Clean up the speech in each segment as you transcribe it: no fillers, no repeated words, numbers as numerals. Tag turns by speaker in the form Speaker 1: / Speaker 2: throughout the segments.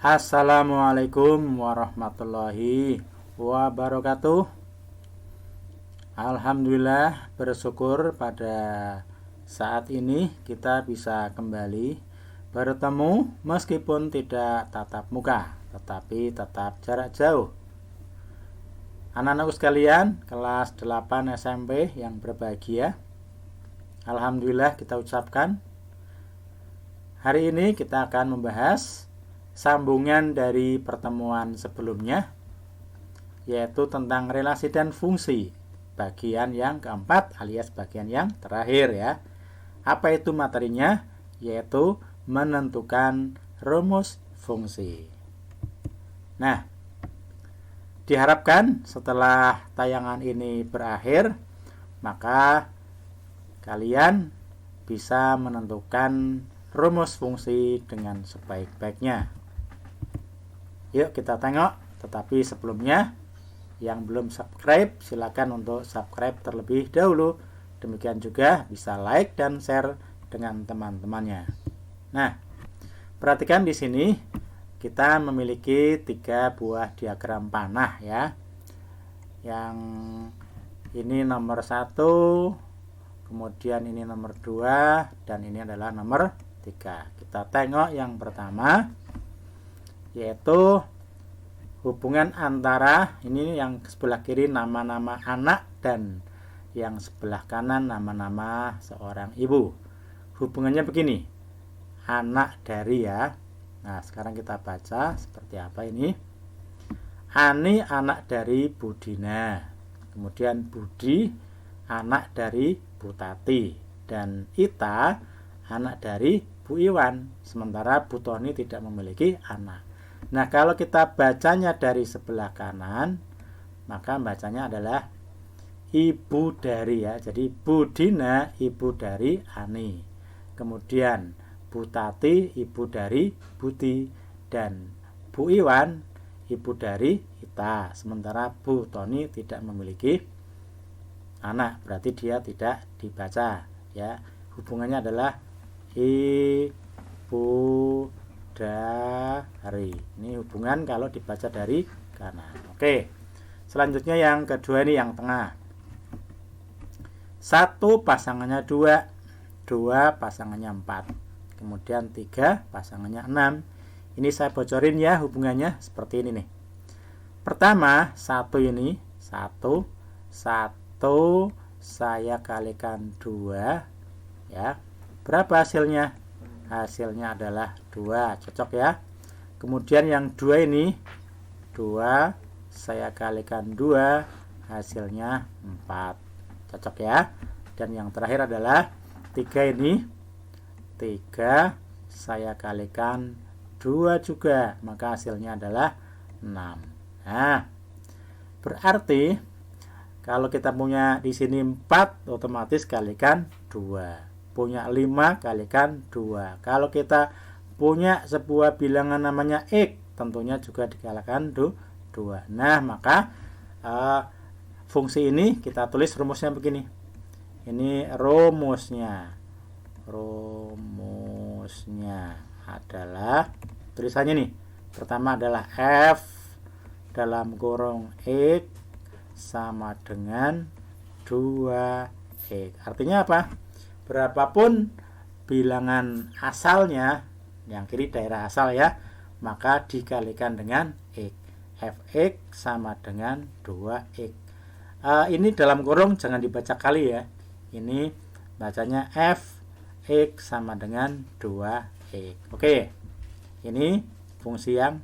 Speaker 1: Assalamualaikum warahmatullahi wabarakatuh. Alhamdulillah, bersyukur pada saat ini kita bisa kembali bertemu meskipun tidak tatap muka, tetapi tetap jarak jauh. Anak-anakku sekalian, kelas 8 SMP yang berbahagia, alhamdulillah kita ucapkan hari ini kita akan membahas sambungan dari pertemuan sebelumnya, yaitu tentang relasi dan fungsi, bagian yang keempat alias bagian yang terakhir ya. Apa itu materinya? Yaitu menentukan rumus fungsi. Nah, diharapkan setelah tayangan ini berakhir, maka kalian bisa menentukan rumus fungsi dengan sebaik-baiknya. Yuk kita tengok, tetapi sebelumnya yang belum subscribe silakan untuk subscribe terlebih dahulu. Demikian juga bisa like dan share dengan teman-temannya. Nah, perhatikan di sini kita memiliki 3 buah diagram panah ya. Yang ini nomor 1, kemudian ini nomor 2, dan ini adalah nomor 3. Kita tengok yang pertama, yaitu hubungan antara ini yang sebelah kiri nama-nama anak dan yang sebelah kanan nama-nama seorang ibu. Hubungannya begini, anak dari ya. Nah, sekarang kita baca seperti apa ini. Ani anak dari Budina, kemudian Budi anak dari Bu Tati, dan Ita anak dari Bu Iwan, sementara Bu Toni tidak memiliki anak. Nah, kalau kita bacanya dari sebelah kanan, maka bacanya adalah ibu dari ya. Jadi Budina ibu dari Ani, kemudian Bu Tati ibu dari Budi, dan Bu Iwan ibu dari Ita, sementara Bu Toni tidak memiliki anak, berarti dia tidak dibaca ya. Hubungannya adalah ibu dari. Ini hubungan kalau dibaca dari kanan. Oke. Selanjutnya yang kedua ini yang tengah. 1 pasangannya 2, 2 pasangannya 4, kemudian 3 pasangannya 6. Ini saya bocorin ya hubungannya seperti ini nih. Pertama, 1 ini 1 saya kalikan 2 ya. Berapa hasilnya? Hasilnya adalah 2, cocok ya. Kemudian yang 2 ini 2 saya kalikan 2, hasilnya 4, cocok ya. Dan yang terakhir adalah 3 ini 3 saya kalikan 2 juga, maka hasilnya adalah 6. Nah, berarti kalau kita punya di sini 4, otomatis kalikan 2. Punya 5 kalikan 2. Kalau kita punya sebuah bilangan namanya X, tentunya juga dikalikan 2. Nah, maka fungsi ini kita tulis rumusnya begini. Ini rumusnya. Rumusnya adalah, tulisannya nih, pertama adalah F dalam kurung X sama dengan 2X. Artinya apa? Berapapun bilangan asalnya, yang kiri daerah asal ya, maka dikalikan dengan X. Fx sama dengan 2X. Ini dalam kurung jangan dibaca kali ya. Ini bacanya Fx sama dengan 2X. Oke. Ini fungsi yang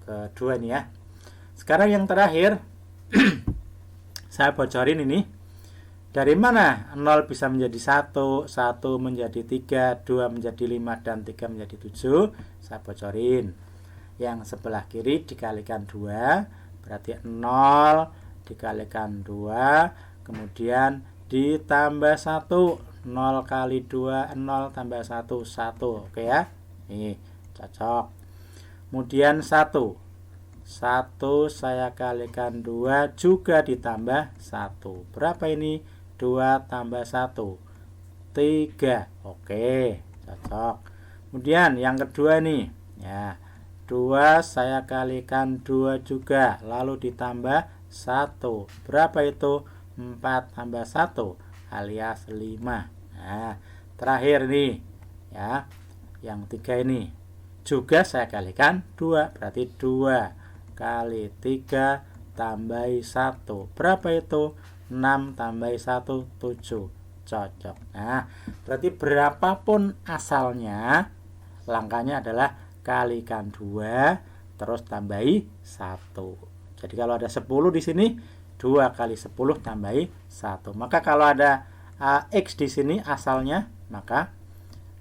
Speaker 1: kedua nih ya. Sekarang yang terakhir saya bocorin ini. Dari mana 0 bisa menjadi 1, 1 menjadi 3, 2 menjadi 5, dan 3 menjadi 7? Saya bocorin. Yang sebelah kiri dikalikan 2, berarti 0 dikalikan 2, kemudian ditambah 1. 0 kali 2, 0 tambah 1, 1. Oke ya? Nih, cocok. Kemudian 1 saya kalikan 2 juga ditambah 1. Berapa ini? 2 tambah 1, 3. Oke, cocok. Kemudian yang kedua nih ya, 2 saya kalikan 2 juga, lalu ditambah 1. Berapa itu? 4 tambah 1 alias 5. Nah, terakhir nih ya, yang 3 ini juga saya kalikan 2, berarti 2 kali 3 tambahi 1. Berapa itu? 6 tambahi 1 7. Cocok. Nah, berarti berapapun asalnya, langkahnya adalah kalikan 2 terus tambahi 1. Jadi kalau ada 10 di sini, 2 kali 10 tambahi 1. Maka kalau ada X di sini asalnya, maka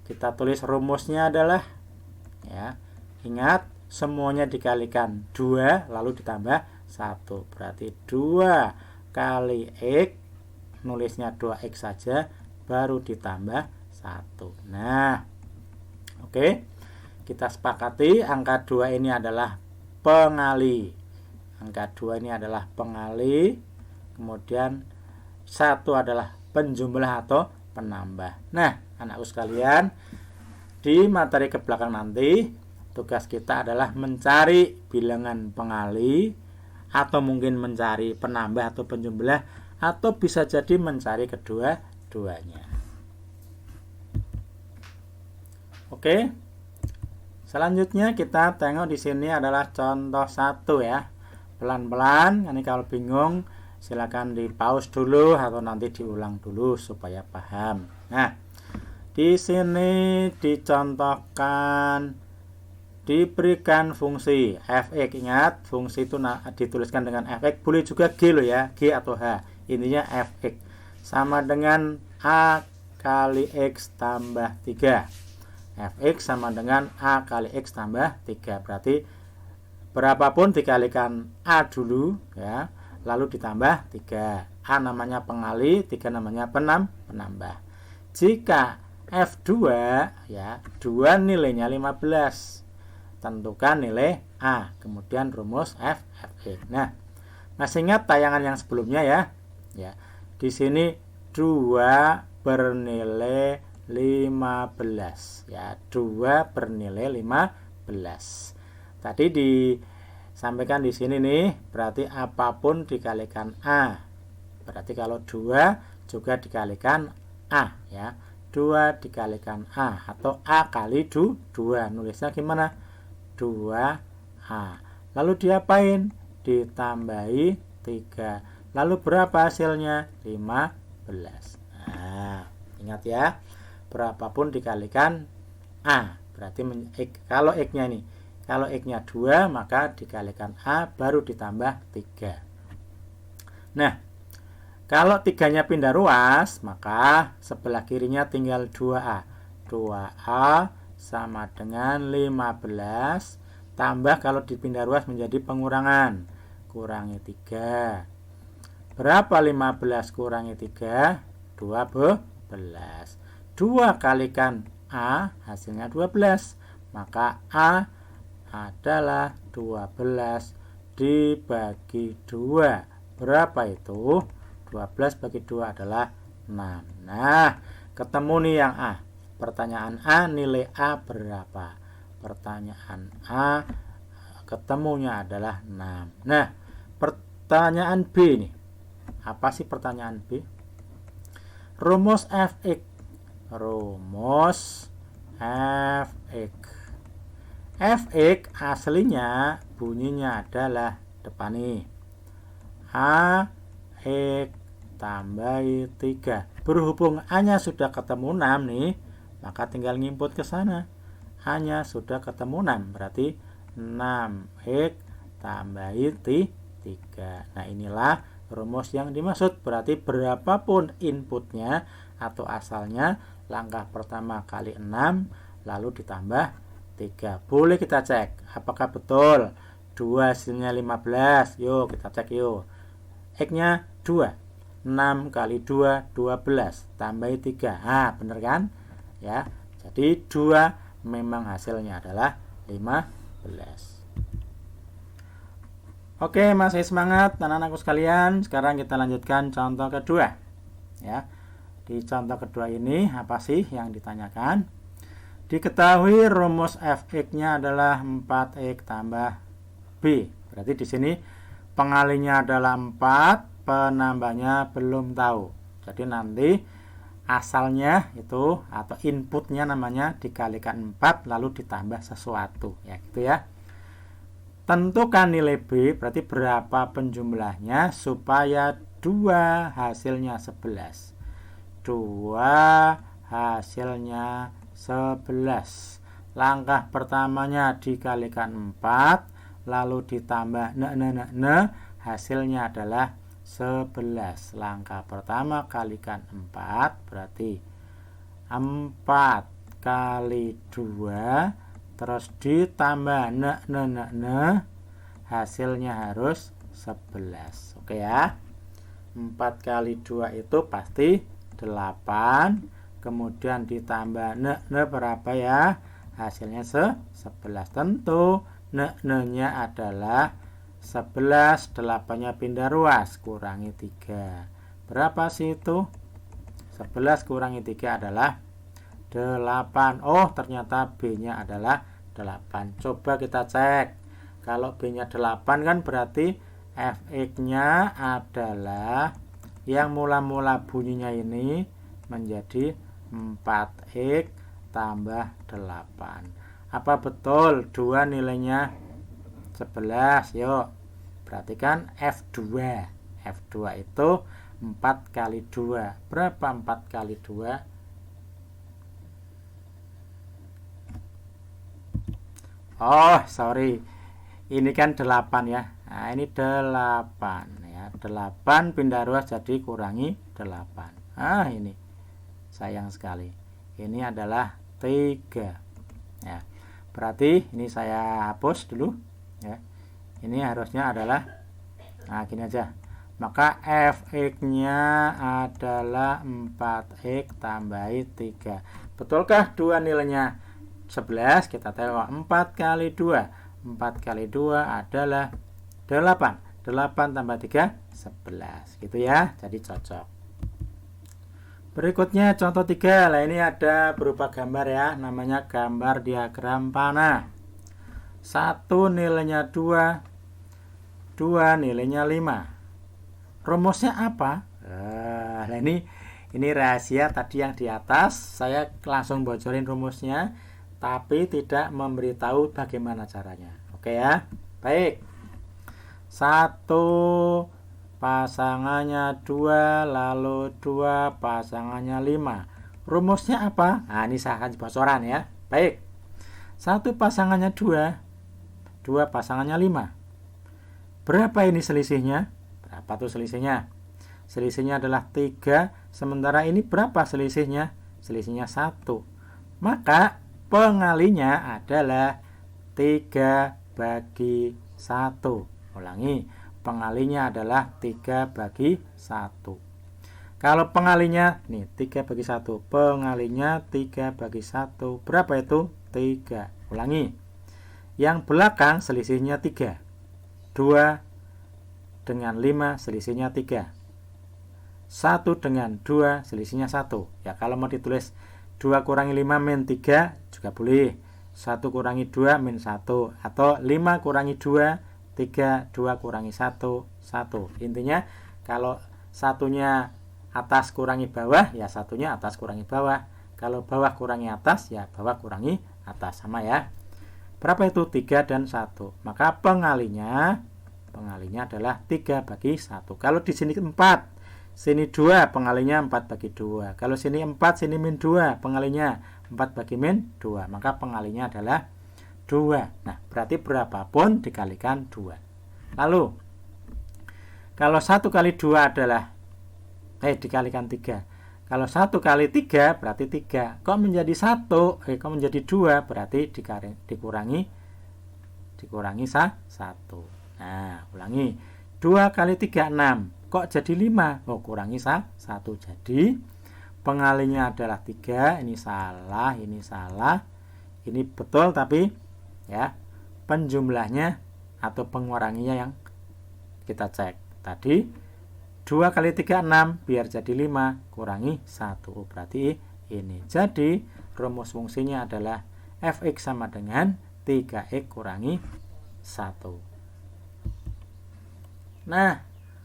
Speaker 1: kita tulis rumusnya adalah ya, ingat semuanya dikalikan 2 lalu ditambah 1. Berarti 2 kali X, nulisnya 2X saja, baru ditambah 1. Nah, oke. Kita sepakati angka 2 ini adalah pengali. Angka 2 ini adalah pengali. Kemudian 1 adalah penjumlah atau penambah. Nah, anakku sekalian, di materi ke belakang nanti tugas kita adalah mencari bilangan pengali, atau mungkin mencari penambah atau penjumlah, atau bisa jadi mencari kedua-duanya. Oke. Selanjutnya kita tengok di sini adalah contoh 1 ya. Pelan-pelan, ini kalau bingung silakan di pause dulu atau nanti diulang dulu supaya paham. Nah, di sini dicontohkan diberikan fungsi f(x). Ingat, fungsi itu dituliskan dengan f(x), boleh juga g loh ya, g atau h. Intinya f(x) sama dengan a kali x tambah 3. Fx sama dengan a kali x tambah 3. Berarti berapapun dikalikan a dulu ya, lalu ditambah 3. A namanya pengali, 3 namanya penambah. Jika F2 ya, 2 nilainya 15. Tentukan nilai A, kemudian rumus Fx. Nah, masih ingat tayangan yang sebelumnya ya? Ya. Di sini 2 bernilai 15 ya, 2 bernilai 15. Tadi disampaikan di sini nih, berarti apapun dikalikan A. Berarti kalau 2 juga dikalikan A ya. 2 dikalikan A atau A kali 2. Nulisnya gimana? 2A. Lalu diapain? Ditambahi 3. Lalu berapa hasilnya? 15. Nah, ingat ya. Berapapun dikalikan A, berarti kalau X-nya ini, kalau X-nya 2 maka dikalikan A baru ditambah 3. Nah, kalau 3-nya pindah ruas, maka sebelah kirinya tinggal 2A. 2A sama dengan 15 tambah, kalau dipindah ruas menjadi pengurangan, kurangi 3. Berapa 15 kurangi 3? 12. 2 kalikan A hasilnya 12. Maka A adalah 12 dibagi 2. Berapa itu? 12 bagi 2 adalah 6. Nah, ketemu nih yang A. Pertanyaan A, nilai A berapa? Pertanyaan A ketemunya adalah 6. Nah, pertanyaan B nih. Apa sih pertanyaan B? Rumus Fx. Rumus Fx. Fx aslinya bunyinya adalah depan nih. A X tambahi 3. Berhubung A-nya sudah ketemu 6 nih, maka tinggal nginput ke sana. A-nya sudah ketemu 6, berarti 6X tambahi 3. Nah, inilah rumus yang dimaksud. Berarti berapapun inputnya atau asalnya, langkah pertama kali 6 lalu ditambah 3. Boleh kita cek apakah betul 2 hasilnya 15. Yuk kita cek yuk. X nya 2, 6 kali 2 12 tambahi 3. Ah, bener kan ya? Jadi 2 memang hasilnya adalah 15. Oke, masih semangat anak-anakku sekalian. Sekarang kita lanjutkan contoh kedua ya. Di contoh kedua ini apa sih yang ditanyakan? Diketahui rumus fx-nya adalah 4x tambah b. Berarti di sini pengalinya adalah 4, penambahnya belum tahu. Jadi nanti asalnya itu atau inputnya namanya dikalikan 4 lalu ditambah sesuatu ya gitu ya. Tentukan nilai b, berarti berapa penjumlahnya supaya 2 hasilnya 11. 2 hasilnya 11. Langkah pertamanya dikalikan 4 lalu ditambah hasilnya adalah 11. Langkah pertama kalikan 4 berarti 4 kali 2 terus ditambah hasilnya harus 11. Oke ya. 4 kali 2 itu pasti 8, kemudian ditambah berapa ya? Hasilnya 11. Tentu nya adalah 11, 8-nya pindah ruas, kurangi 3. Berapa sih itu? 11 kurangi 3 adalah 8. Oh, ternyata B-nya adalah 8. Coba kita cek. Kalau B-nya 8 kan berarti fx-nya adalah yang mula-mula bunyinya ini menjadi 4x tambah 8. Apa betul 2 nilainya 11? Yuk, perhatikan F2. F2 itu 4 kali 2. Berapa 4 kali 2? Oh, sorry. Ini kan 8 ya. Nah, ini 8 ya. 8 pindah ruas jadi kurangi 8. Ah, ini. Sayang sekali. Ini adalah 3. Ya. Berarti ini saya hapus dulu ya. Ini harusnya adalah gini aja. Maka fx-nya adalah 4x tambah 3. Betulkah 2 nilainya 11? Kita tengok 4 kali 2. 4 kali 2 adalah 8. 8 tambah 3 11. Gitu ya. Jadi cocok. Berikutnya contoh 3. Nah, ini ada berupa gambar ya, namanya gambar diagram panah. 1 nilainya 2, 2 nilainya 5. Rumusnya apa? Nah, ini rahasia tadi yang di atas. Saya langsung bocorin rumusnya, tapi tidak memberitahu bagaimana caranya. Oke ya. Baik. 1 pasangannya 2, lalu 2 pasangannya 5. Rumusnya apa? Nah, ini saya akan bocoran ya. Baik. 1 pasangannya 2, 2 pasangannya 5. Berapa ini selisihnya? Berapa tuh selisihnya? Selisihnya adalah 3, sementara ini berapa selisihnya? Selisihnya 1. Maka pengalinya adalah 3 bagi 1. Ulangi, pengalinya adalah 3 bagi 1. Kalau pengalinya, nih 3 bagi 1. Pengalinya 3 bagi 1. Berapa itu? 3. Ulangi. Yang belakang selisihnya 3. 2 dengan 5 selisihnya 3. 1 dengan 2 selisihnya 1. Ya, kalau mau ditulis 2 kurangi 5 min 3 juga boleh. 1 kurangi 2 min 1. Atau 5 kurangi 2, 3, 2 kurangi 1, 1. Intinya kalau satunya atas kurangi bawah, ya satunya atas kurangi bawah. Kalau bawah kurangi atas, ya bawah kurangi atas. Sama ya. Berapa itu? 3 dan 1. Maka pengalinya adalah 3 bagi 1. Kalau di sini 4, sini 2, pengalinya 4 bagi 2. Kalau sini 4, sini min 2, pengalinya 4 bagi min 2. Maka pengalinya adalah 2. Nah, berarti berapapun dikalikan 2. Lalu, kalau 1 kali 2 adalah dikalikan 3. Kalau 1 kali 3 berarti 3. Kok menjadi 1? Kok menjadi 2? Berarti dikurangi 1. Nah, ulangi. 2 kali 3 6. Kok jadi 5? Oh, kurangi 1. Jadi pengalinya adalah 3. Ini salah, ini salah. Ini betul tapi ya, penjumlahnya atau penguranginya yang kita cek. Tadi 2 kali 3 6, biar jadi 5, kurangi 1. Berarti ini. Jadi rumus fungsinya adalah fx sama dengan 3x kurangi 1. Nah,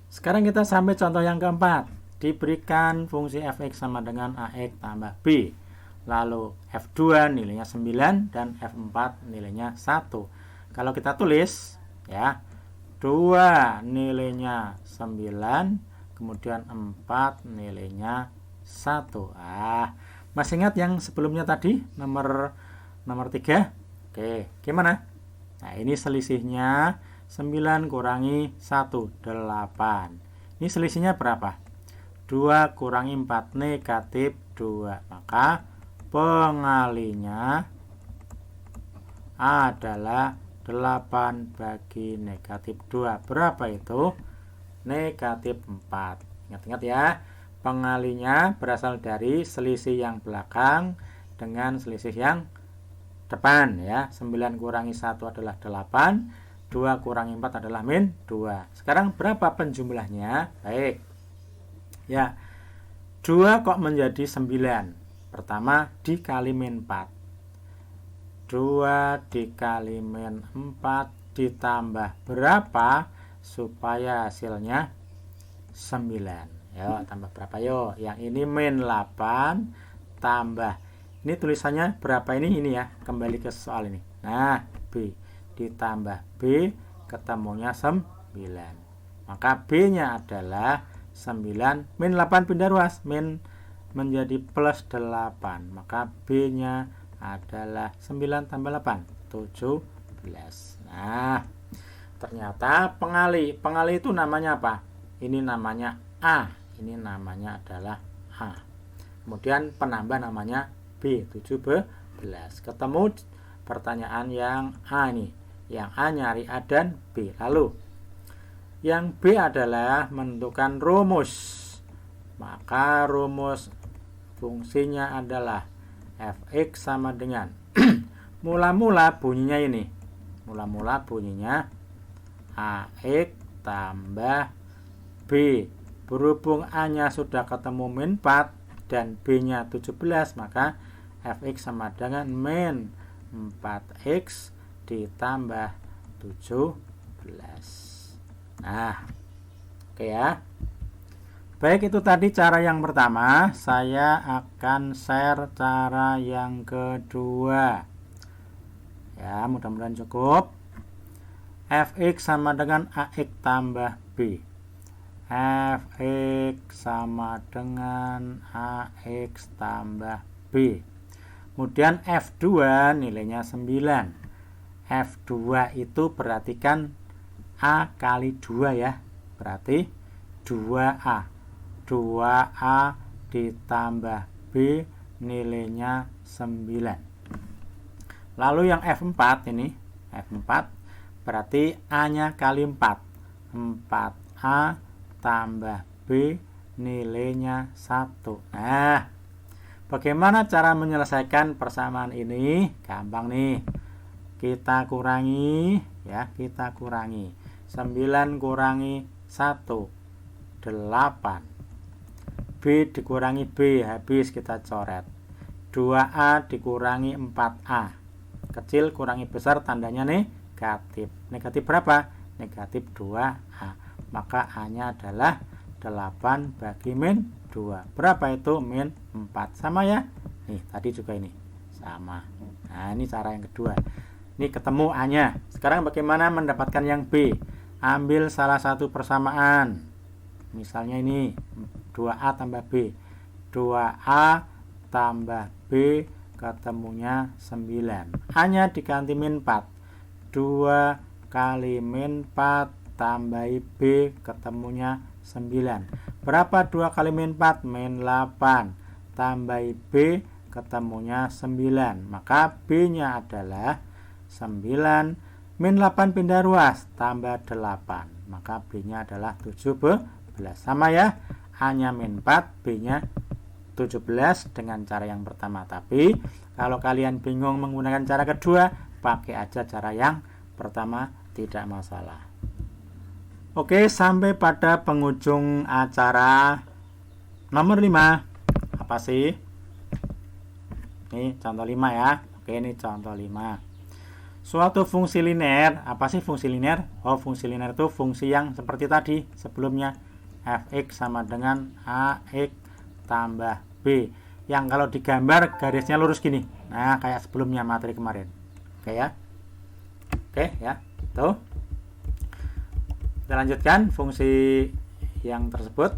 Speaker 1: sekarang kita sampai contoh yang keempat. Diberikan fungsi fx sama dengan ax tambah b. Lalu f2 nilainya 9 dan f4 nilainya 1. Kalau kita tulis ya, 2 nilainya 9, kemudian 4 nilainya 1. Masih ingat yang sebelumnya tadi nomor 3? Oke, gimana? Nah, ini selisihnya 9 kurangi 1, 8. Ini selisihnya berapa? 2 kurangi 4 negatif 2. Maka pengalinya adalah 8 bagi negatif 2. Berapa itu? Negatif 4. Ingat-ingat ya, pengalinya berasal dari selisih yang belakang dengan selisih yang depan ya. 9 kurangi 1 adalah 8, 2 kurangi 4 adalah min 2. Sekarang berapa penjumlahnya? Baik ya, 2 kok menjadi 9? Pertama dikali min 4, 2 dikali min 4 ditambah berapa supaya hasilnya 9. Yo, tambah berapa yo? Yang ini min 8 tambah, ini tulisannya berapa ini ya, kembali ke soal ini. Nah, B ditambah B ketemunya 9. Maka B nya adalah 9 min 8 pindah ruas, min menjadi plus 8. Maka B nya adalah 9 tambah 8, 17. Nah, ternyata pengali itu namanya apa? Ini namanya A. Ini namanya adalah A. Kemudian penambah namanya B, 17. Ketemu pertanyaan yang A ini. Yang A nyari A dan B. Lalu yang B adalah menentukan rumus. Maka rumus fungsinya adalah fx sama dengan mula-mula bunyinya ini. Mula-mula bunyinya ax tambah b. Berhubung A-nya sudah ketemu min 4 dan B-nya 17, maka fx sama dengan min 4x ditambah 17. Nah, oke ya. Baik, itu tadi cara yang pertama. Saya akan share cara yang kedua. Ya, mudah-mudahan cukup. Fx sama dengan ax tambah b. Fx sama dengan ax tambah b. Kemudian F2 nilainya 9. F2 itu perhatikan A kali 2 ya. Berarti 2A. 2A ditambah B nilainya 9. Lalu yang F4 ini, F4 berarti A-nya kali 4. 4A tambah B nilainya 1. Nah, bagaimana cara menyelesaikan persamaan ini? Gampang nih. Kita kurangi ya, kita kurangi. 9 kurangi 1, 8. B dikurangi B, habis kita coret. 2A dikurangi 4A. Kecil kurangi besar tandanya negatif. Negatif berapa? Negatif 2A. Maka A-nya adalah 8 bagi min 2. Berapa itu? Min 4. Sama ya? Nih, tadi juga ini. Sama. Nah, ini cara yang kedua. Ini ketemu A-nya. Sekarang bagaimana mendapatkan yang B? Ambil salah satu persamaan. Misalnya ini 2A tambah B. 2A tambah B ketemunya 9. A-nya diganti min 4. 2 kali min 4 tambahi B ketemunya 9. Berapa 2 kali min 4? Min 8. Tambahi B ketemunya 9. Maka B-nya adalah 9 min 8 pindah ruas tambah 8. Maka B-nya adalah 17. Sama ya. A-nya min 4, B-nya 17 dengan cara yang pertama. Tapi kalau kalian bingung menggunakan cara kedua, pakai aja cara yang pertama, tidak masalah. Oke, sampai pada penghujung acara nomor 5. Apa sih? Ini contoh 5 ya. Oke, ini contoh 5. Suatu fungsi linear, apa sih fungsi linear? Oh, fungsi linear itu fungsi yang seperti tadi sebelumnya, fx sama dengan ax tambah b, yang kalau digambar garisnya lurus gini. Nah, kayak sebelumnya materi kemarin. Oke ya. Oke ya, tuh. Kita lanjutkan fungsi yang tersebut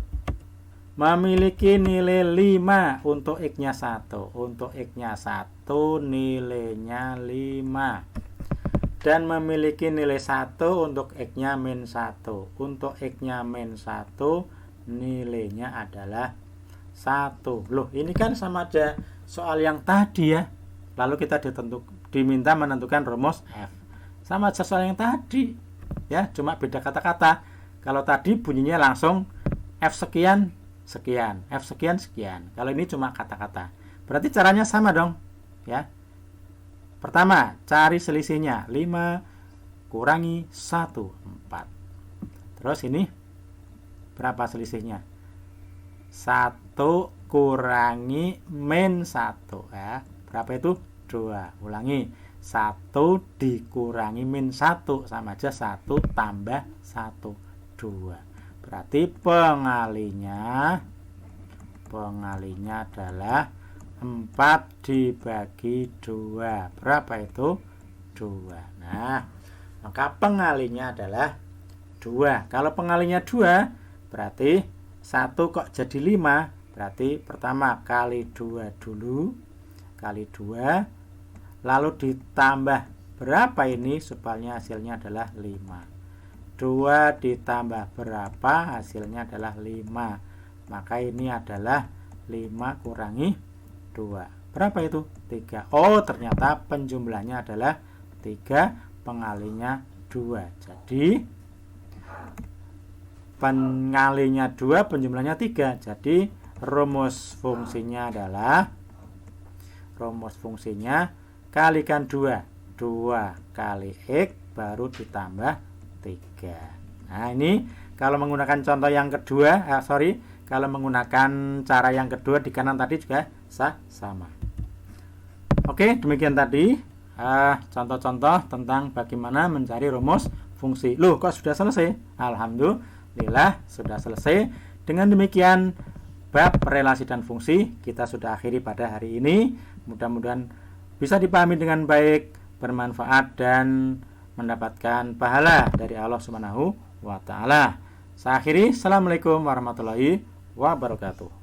Speaker 1: memiliki nilai 5 untuk x-nya 1. Untuk x-nya 1 nilainya 5. Dan memiliki nilai 1 untuk x-nya min 1. Untuk x-nya min 1 nilainya adalah 1. Loh, ini kan sama aja soal yang tadi ya. Lalu kita diminta menentukan rumus f. Sama aja soal yang tadi ya, cuma beda kata-kata. Kalau tadi bunyinya langsung f sekian sekian, f sekian sekian. Kalau ini cuma kata-kata. Berarti caranya sama dong ya. Pertama, cari selisihnya. 5 kurangi 1, 4. Terus ini berapa selisihnya? 1 kurangi min 1 ya. Berapa itu? 2. Ulangi. 1 dikurangi min 1 sama aja 1 tambah 1, 2. Berarti pengalinya adalah 4 dibagi 2. Berapa itu? 2. Nah, maka pengalinya adalah 2. Kalau pengalinya 2, berarti 1 kok jadi 5. Berarti pertama kali 2 dulu. Kali 2. Lalu ditambah berapa ini supaya hasilnya adalah 5. 2 ditambah berapa hasilnya adalah 5. Maka ini adalah 5 kurangi 2. Berapa itu? 3. Oh, ternyata penjumlahnya adalah 3, pengalinya 2. Jadi pengalinya 2, penjumlahnya 3. Jadi rumus fungsinya kalikan 2. 2 kali x baru ditambah 3. Nah, ini kalau menggunakan contoh yang kedua, kalau menggunakan cara yang kedua di kanan tadi juga sama. Oke, demikian tadi contoh-contoh tentang bagaimana mencari rumus fungsi. Loh, kok sudah selesai? Alhamdulillah sudah selesai. Dengan demikian bab relasi dan fungsi kita sudah akhiri pada hari ini. Mudah-mudahan bisa dipahami dengan baik, bermanfaat dan mendapatkan pahala dari Allah Subhanahu wa taala. Saya akhiri. Assalamualaikum warahmatullahi wabarakatuh.